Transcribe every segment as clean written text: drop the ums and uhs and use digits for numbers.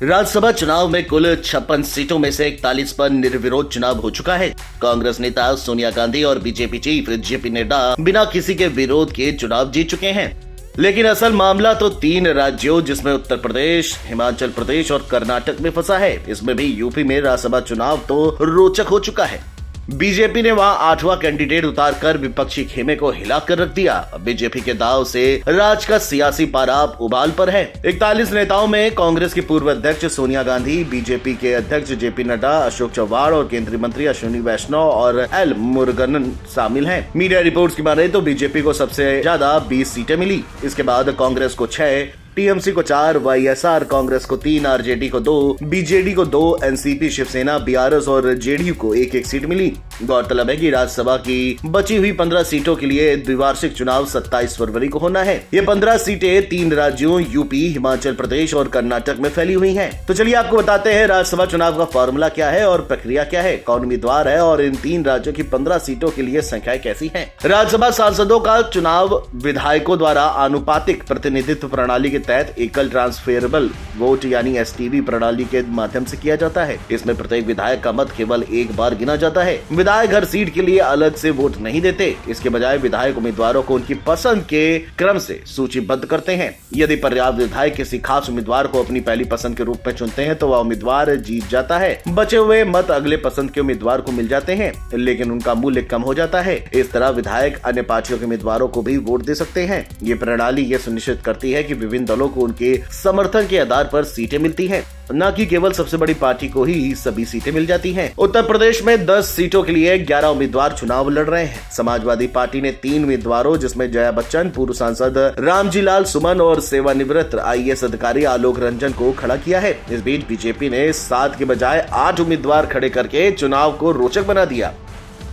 राज्यसभा चुनाव में कुल 56 सीटों में से 41 पर निर्विरोध चुनाव हो चुका है। कांग्रेस नेता सोनिया गांधी और बीजेपी चीफ जेपी नड्डा बिना किसी के विरोध के चुनाव जीत चुके हैं। लेकिन असल मामला तो 3 राज्यों जिसमें उत्तर प्रदेश, हिमाचल प्रदेश और कर्नाटक में फंसा है। इसमें भी यूपी में राज्यसभा चुनाव तो रोचक हो चुका है। बीजेपी ने वहां 8वां कैंडिडेट उतारकर विपक्षी खेमे को हिलाकर रख दिया। बीजेपी के दाव से राज्य का सियासी पारा उबाल पर है। 41 नेताओं में कांग्रेस की पूर्व अध्यक्ष सोनिया गांधी, बीजेपी के अध्यक्ष जेपी नड्डा, अशोक चव्हाण और केंद्रीय मंत्री अश्विनी वैष्णव और एल मुरुगन शामिल हैं। मीडिया रिपोर्ट्स की माने तो बीजेपी को सबसे ज्यादा 20 सीटें मिली। इसके बाद कांग्रेस को 6, टीएमसी को 4, वाईएसआर कांग्रेस को 3, आरजेडी को 2, बीजेडी को 2, एनसीपी, शिवसेना, बीआरएस और जेडीयू को 1-1 सीट मिली। गौरतलब है कि राज्यसभा की बची हुई 15 सीटों के लिए द्विवार्षिक चुनाव 27 फरवरी को होना है। ये 15 सीटें 3 राज्यों यूपी, हिमाचल प्रदेश और कर्नाटक में फैली हुई हैं। तो चलिए आपको बताते हैं राज्यसभा चुनाव का फॉर्मूला क्या है और प्रक्रिया क्या है, कौन उम्मीदवार है और इन 3 राज्यों की 15 सीटों के लिए संख्याएं कैसी हैं। राज्यसभा सांसदों का चुनाव विधायकों द्वारा आनुपातिक प्रतिनिधित्व प्रणाली के तहत एकल ट्रांसफेरेबल वोट यानी एसटीवी प्रणाली के माध्यम से किया जाता है। इसमें प्रत्येक विधायक का मत केवल एक बार गिना जाता है। विधायक हर सीट के लिए अलग से वोट नहीं देते। इसके बजाय विधायक उम्मीदवारों को उनकी पसंद के क्रम से सूचीबद्ध करते हैं। यदि पर्याप्त विधायक किसी खास उम्मीदवार को अपनी पहली पसंद के रूप में चुनते हैं तो वह उम्मीदवार जीत जाता है। बचे हुए मत अगले पसंद के उम्मीदवार को मिल जाते हैं, लेकिन उनका मूल्य कम हो जाता है। इस तरह विधायक अन्य पार्टियों के उम्मीदवारों को भी वोट दे सकते हैं। ये प्रणाली ये सुनिश्चित करती है कि विभिन्न दलों को उनके समर्थन के आधार पर सीटें मिलती हैं, न कि केवल सबसे बड़ी पार्टी को ही सभी सीटें मिल जाती हैं। उत्तर प्रदेश में 10 सीटों के लिए 11 उम्मीदवार चुनाव लड़ रहे हैं। समाजवादी पार्टी ने 3 उम्मीदवारों जिसमें जया बच्चन, पूर्व सांसद रामजी लाल सुमन और सेवानिवृत्त आईएएस अधिकारी आलोक रंजन को खड़ा किया है। इस बीच बीजेपी ने 7 के बजाय 8 उम्मीदवार खड़े करके चुनाव को रोचक बना दिया।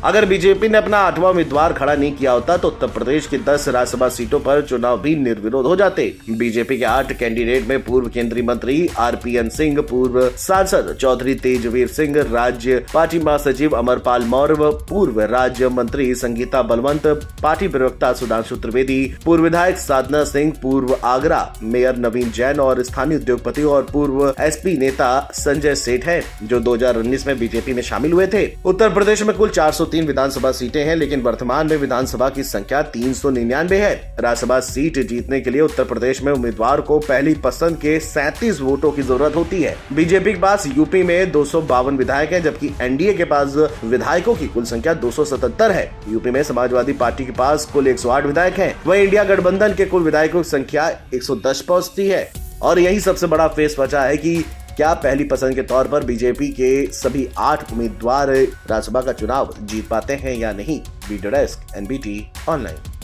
अगर बीजेपी ने अपना 8वां उम्मीदवार खड़ा नहीं किया होता तो उत्तर प्रदेश की 10 राज्यसभा सीटों पर चुनाव भी निर्विरोध हो जाते। बीजेपी के 8 कैंडिडेट में पूर्व केंद्रीय मंत्री आरपीएन सिंह, पूर्व सांसद चौधरी तेजवीर सिंह, राज्य पार्टी महासचिव अमरपाल मौर्य, पूर्व राज्य मंत्री संगीता बलवंत, पार्टी प्रवक्ता सुधांशु त्रिवेदी, पूर्व विधायक साधना सिंह, पूर्व आगरा मेयर नवीन जैन और स्थानीय उद्योगपति और पूर्व एसपी नेता संजय सेठ है, जो 2019 में बीजेपी में शामिल हुए थे। उत्तर प्रदेश में कुल 403 विधानसभा सीटें हैं, लेकिन वर्तमान में विधानसभा की संख्या 399 है। राज्यसभा सीट जीतने के लिए उत्तर प्रदेश में उम्मीदवार को पहली पसंद के 37 वोटों की जरूरत होती है। बीजेपी के पास यूपी में 252 विधायक हैं, जबकि एनडीए के पास विधायकों की कुल संख्या 277 है। यूपी में समाजवादी पार्टी के पास कुल 108 विधायक हैं, वहीं इंडिया गठबंधन के कुल विधायकों की संख्या 110 पहुंचती है। और यही सबसे बड़ा फेस बचा है कि क्या पहली पसंद के तौर पर बीजेपी के सभी 8 उम्मीदवार राज्यसभा का चुनाव जीत पाते हैं या नहीं। Video desk, NBT online.